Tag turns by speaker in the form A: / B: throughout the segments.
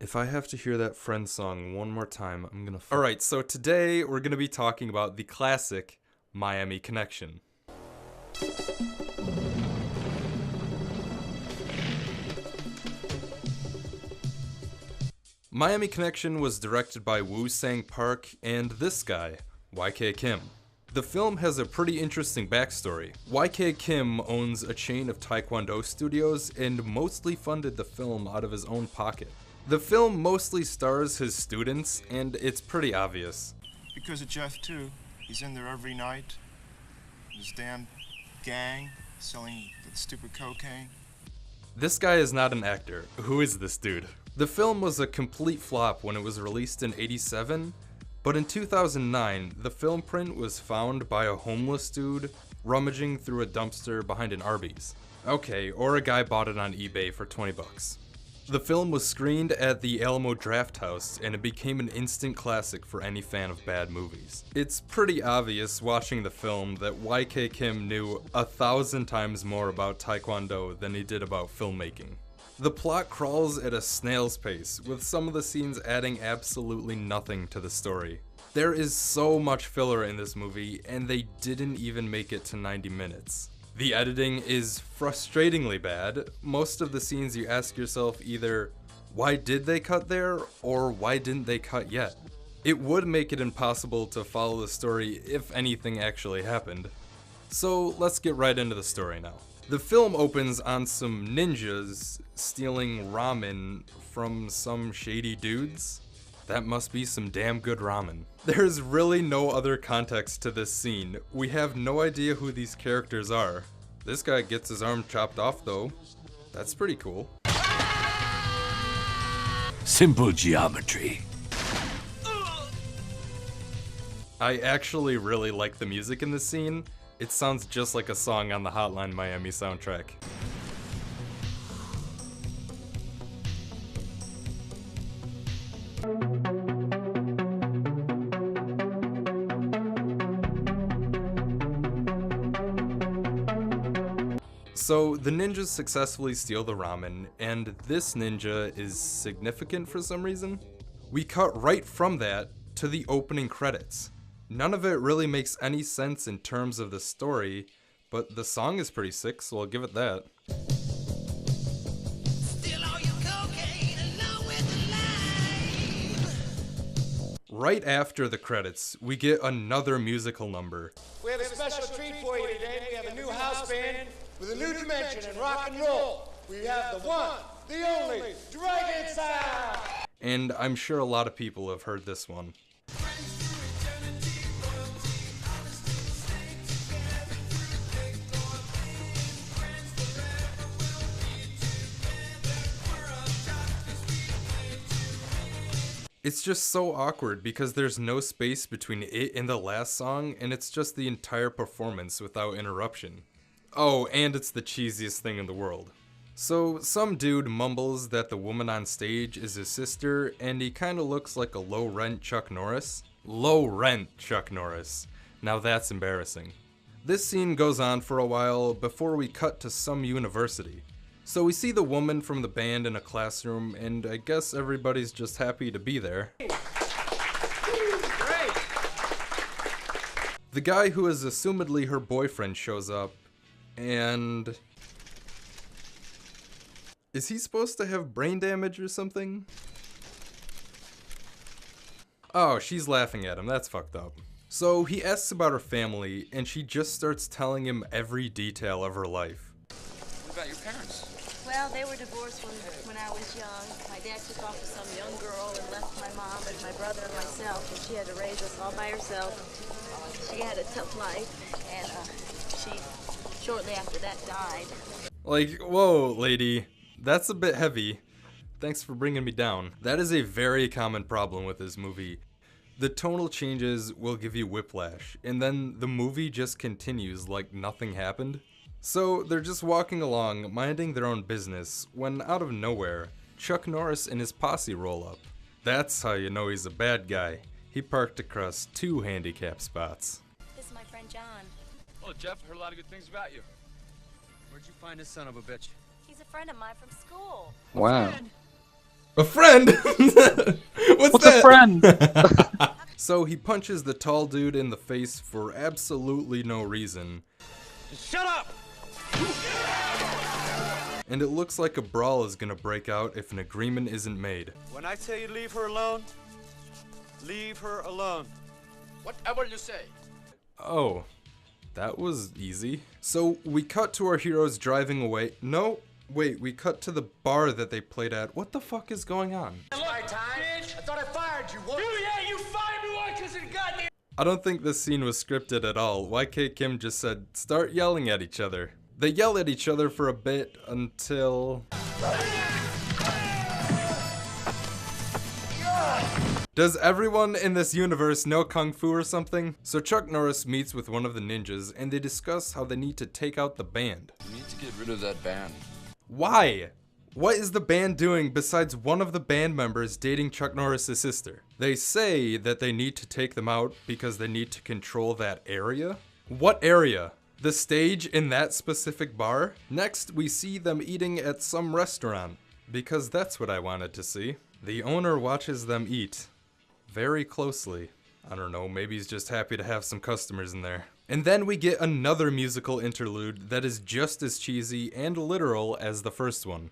A: If I have to hear that Friends song one more time, I'm gonna... Alright, so today we're gonna be talking about the classic Miami Connection. Miami Connection was directed by Woo-Sang Park and this guy, YK Kim. The film has a pretty interesting backstory. YK Kim owns a chain of Taekwondo studios and mostly funded the film out of his own pocket. The film mostly stars his students, and it's pretty obvious.
B: Because of Jeff, too. He's in there every night. His damn gang selling the stupid cocaine.
A: This guy is not an actor. Who is this dude? The film was a complete flop when it was released in '87, but in 2009, the film print was found by a homeless dude rummaging through a dumpster behind an Arby's. Okay, or a guy bought it on eBay for 20 bucks. The film was screened at the Alamo Drafthouse, and it became an instant classic for any fan of bad movies. It's pretty obvious watching the film that YK Kim knew 1,000 times more about Taekwondo than he did about filmmaking. The plot crawls at a snail's pace, with some of the scenes adding absolutely nothing to the story. There is so much filler in this movie, and they didn't even make it to 90 minutes. The editing is frustratingly bad. Most of the scenes you ask yourself either, why did they cut there, or why didn't they cut yet? It would make it impossible to follow the story if anything actually happened. So let's get right into the story now. The film opens on some ninjas stealing ramen from some shady dudes. That must be some damn good ramen. There's really no other context to this scene. We have no idea who these characters are. This guy gets his arm chopped off though. That's pretty cool.
C: Simple geometry.
A: I actually really like the music in this scene. It sounds just like a song on the Hotline Miami soundtrack. So the ninjas successfully steal the ramen, and this ninja is significant for some reason. We cut right from that to the opening credits. None of it really makes any sense in terms of the story, but the song is pretty sick, so I'll give it that. Right after the credits, we get another musical number.
D: We have a special treat for you today. We have a new house band with a new dimension in rock and roll. We have the one, the only, Dragon Sound!
A: And I'm sure a lot of people have heard this one. It's just so awkward because there's no space between it and the last song, and it's just the entire performance without interruption. Oh, and it's the cheesiest thing in the world. So, some dude mumbles that the woman on stage is his sister, and he kinda looks like a low-rent Chuck Norris. Low-rent Chuck Norris. Now that's embarrassing. This scene goes on for a while before we cut to some university. So we see the woman from the band in a classroom, and I guess everybody's just happy to be there.
D: Great.
A: The guy who is assumedly her boyfriend shows up, and... is he supposed to have brain damage or something? Oh, she's laughing at him, that's fucked up. So he asks about her family, and she just starts telling him every detail of her life.
E: What about your parents?
F: Well, they were divorced when I was young. My dad took off with some young girl and left my mom and my brother and myself, and she had to raise us all by herself. She had a tough life, and she, shortly after that, died.
A: Like, whoa, lady, that's a bit heavy. Thanks for bringing me down. That is a very common problem with this movie. The tonal changes will give you whiplash, and then the movie just continues like nothing happened. So they're just walking along, minding their own business, when out of nowhere, Chuck Norris and his posse roll up. That's how you know he's a bad guy. He parked across 2 handicap spots.
F: This is my friend John.
E: Oh, Jeff, heard a lot of good things about you. Where'd you find this son of a bitch?
F: He's a friend of mine from school.
G: Wow.
A: A friend? What's
G: a friend?
A: So he punches the tall dude in the face for absolutely no reason.
D: Shut up!
A: And it looks like a brawl is gonna break out if an agreement isn't made.
D: When I tell you leave her alone, leave her alone.
E: Whatever you say.
A: Oh, that was easy. So we cut to our heroes driving away. No, wait, we cut to the bar that they played at. What the fuck is going on?
D: My time? I thought I fired you once. Yeah, you fired me once because of the goddamn...
A: I don't think this scene was scripted at all. YK Kim just said, start yelling at each other. They yell at each other for a bit until... Does everyone in this universe know Kung Fu or something? So Chuck Norris meets with one of the ninjas and they discuss how they need to take out the band.
E: You need to get rid of that band.
A: Why? What is the band doing besides one of the band members dating Chuck Norris' sister? They say that they need to take them out because they need to control that area? What area? The stage in that specific bar? Next, we see them eating at some restaurant, because that's what I wanted to see. The owner watches them eat very closely. I don't know, maybe he's just happy to have some customers in there. And then we get another musical interlude that is just as cheesy and literal as the first one.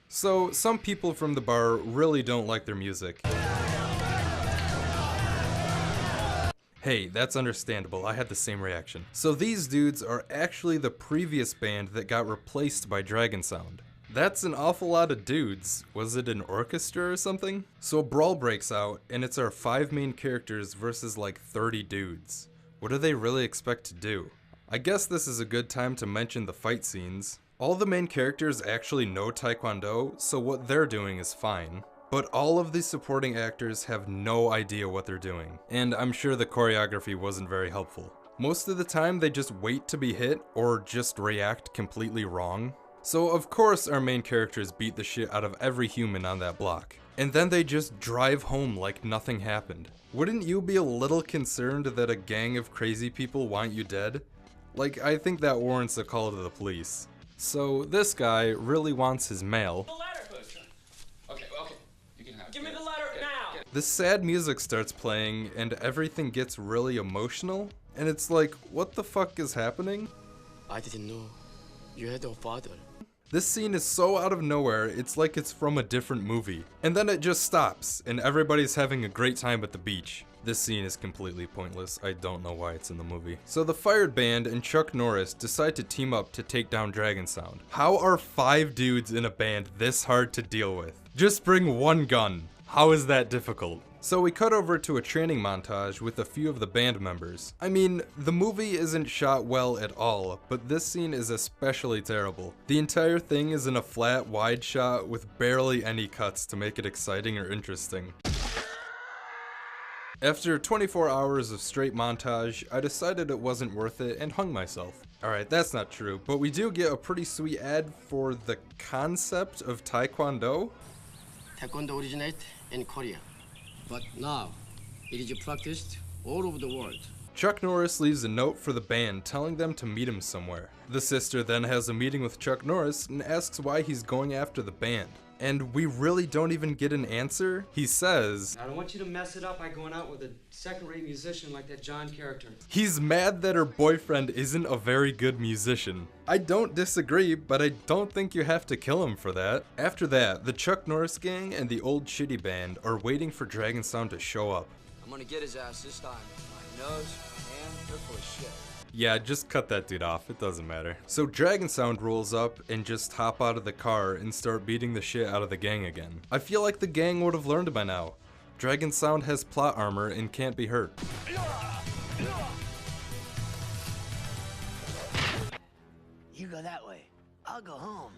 A: So, some people from the bar really don't like their music. Hey, that's understandable, I had the same reaction. So these dudes are actually the previous band that got replaced by Dragon Sound. That's an awful lot of dudes. Was it an orchestra or something? So a brawl breaks out, and it's our 5 main characters versus like 30 dudes. What do they really expect to do? I guess this is a good time to mention the fight scenes. All the main characters actually know Taekwondo, so what they're doing is fine. But all of the supporting actors have no idea what they're doing, and I'm sure the choreography wasn't very helpful. Most of the time they just wait to be hit or just react completely wrong. So of course our main characters beat the shit out of every human on that block. And then they just drive home like nothing happened. Wouldn't you be a little concerned that a gang of crazy people want you dead? Like, I think that warrants a call to the police. So this guy really wants his mail.
E: Okay. You can have it.
D: Give me the letter now!
A: The sad music starts playing and everything gets really emotional. And it's like, what the fuck is happening?
H: I didn't know you had a father.
A: This scene is so out of nowhere, it's like it's from a different movie. And then it just stops, and everybody's having a great time at the beach. This scene is completely pointless. I don't know why it's in the movie. So the Fired Band and Chuck Norris decide to team up to take down Dragon Sound. How are 5 dudes in a band this hard to deal with? Just bring one gun. How is that difficult? So we cut over to a training montage with a few of the band members. I mean, the movie isn't shot well at all, but this scene is especially terrible. The entire thing is in a flat, wide shot with barely any cuts to make it exciting or interesting. After 24 hours of straight montage, I decided it wasn't worth it and hung myself. Alright, that's not true, but we do get a pretty sweet ad for the concept of Taekwondo.
H: Taekwondo originated in Korea, but now it is practiced all over the world.
A: Chuck Norris leaves a note for the band telling them to meet him somewhere. The sister then has a meeting with Chuck Norris and asks why he's going after the band. And we really don't even get an answer. He says,
I: I don't want you to mess it up by going out with a second-rate musician like that John character.
A: He's mad that her boyfriend isn't a very good musician. I don't disagree, but I don't think you have to kill him for that. After that, the Chuck Norris gang and the old shitty band are waiting for Dragon Sound to show up.
H: I'm gonna get his ass this time. My nose, man, they're full of shit.
A: Yeah, just cut that dude off, it doesn't matter. So Dragon Sound rolls up and just hop out of the car and start beating the shit out of the gang again. I feel like the gang would have learned by now. Dragon Sound has plot armor and can't be hurt.
J: You go that way, I'll go home.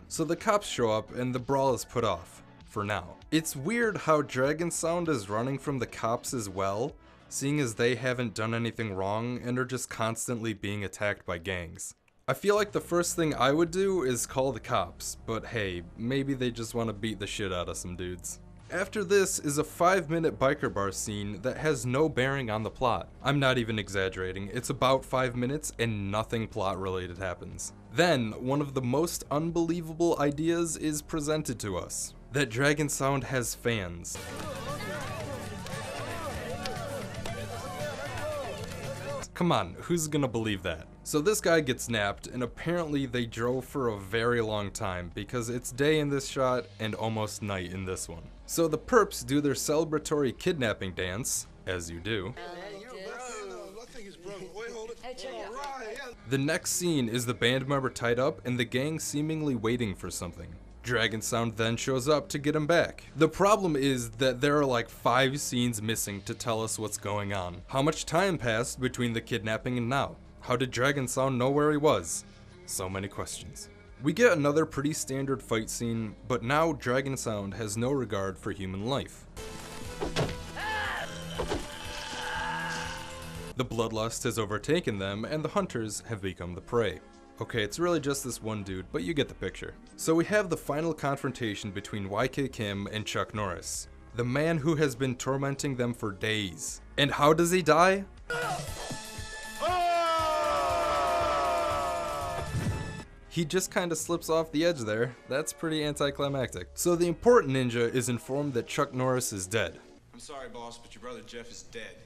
A: So the cops show up and the brawl is put off, for now. It's weird how Dragon Sound is running from the cops as well, seeing as they haven't done anything wrong and are just constantly being attacked by gangs. I feel like the first thing I would do is call the cops, but hey, maybe they just want to beat the shit out of some dudes. After this is a 5-minute biker bar scene that has no bearing on the plot. I'm not even exaggerating, it's about 5 minutes and nothing plot related happens. Then, one of the most unbelievable ideas is presented to us. That Dragon Sound has fans. Come on, who's gonna believe that? So this guy gets napped, and apparently they drove for a very long time because it's day in this shot and almost night in this one. So the perps do their celebratory kidnapping dance, as you do. The next scene is the band member tied up and the gang seemingly waiting for something. Dragon Sound then shows up to get him back. The problem is that there are like 5 scenes missing to tell us what's going on. How much time passed between the kidnapping and now? How did Dragon Sound know where he was? So many questions. We get another pretty standard fight scene, but now Dragon Sound has no regard for human life. The bloodlust has overtaken them and the hunters have become the prey. Okay, it's really just this one dude, but you get the picture. So we have the final confrontation between YK Kim and Chuck Norris, the man who has been tormenting them for days. And how does he die? He just kinda slips off the edge there. That's pretty anticlimactic. So the important ninja is informed that Chuck Norris is dead.
B: I'm sorry, boss, but your brother Jeff is dead.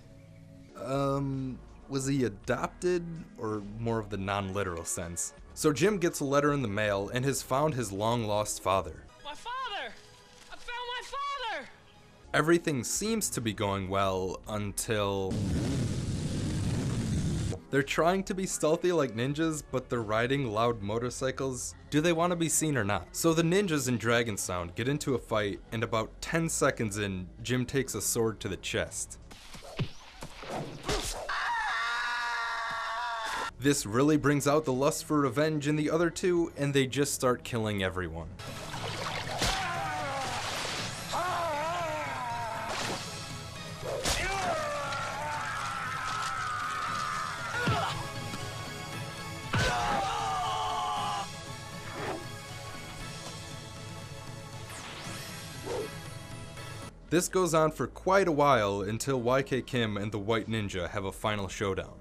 A: Was he adopted, or more of the non-literal sense? So Jim gets a letter in the mail and has found his long-lost father.
G: My father! I found my father!
A: Everything seems to be going well until... They're trying to be stealthy like ninjas, but they're riding loud motorcycles. Do they want to be seen or not? So the ninjas in Dragon Sound get into a fight, and about 10 seconds in, Jim takes a sword to the chest. This really brings out the lust for revenge in the other two, and they just start killing everyone. This goes on for quite a while until YK Kim and the White Ninja have a final showdown.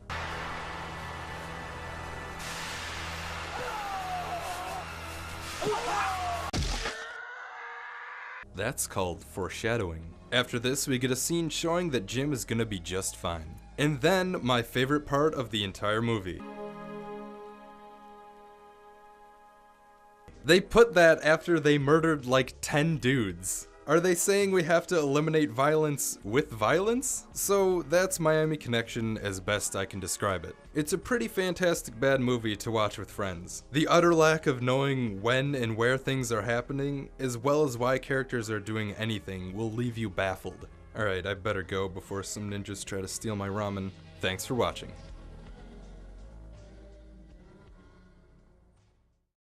A: That's called foreshadowing. After this, we get a scene showing that Jim is gonna be just fine. And then, my favorite part of the entire movie. They put that after they murdered like 10 dudes. Are they saying we have to eliminate violence with violence? So that's Miami Connection as best I can describe it. It's a pretty fantastic bad movie to watch with friends. The utter lack of knowing when and where things are happening, as well as why characters are doing anything, will leave you baffled. Alright, I better go before some ninjas try to steal my ramen. Thanks for watching.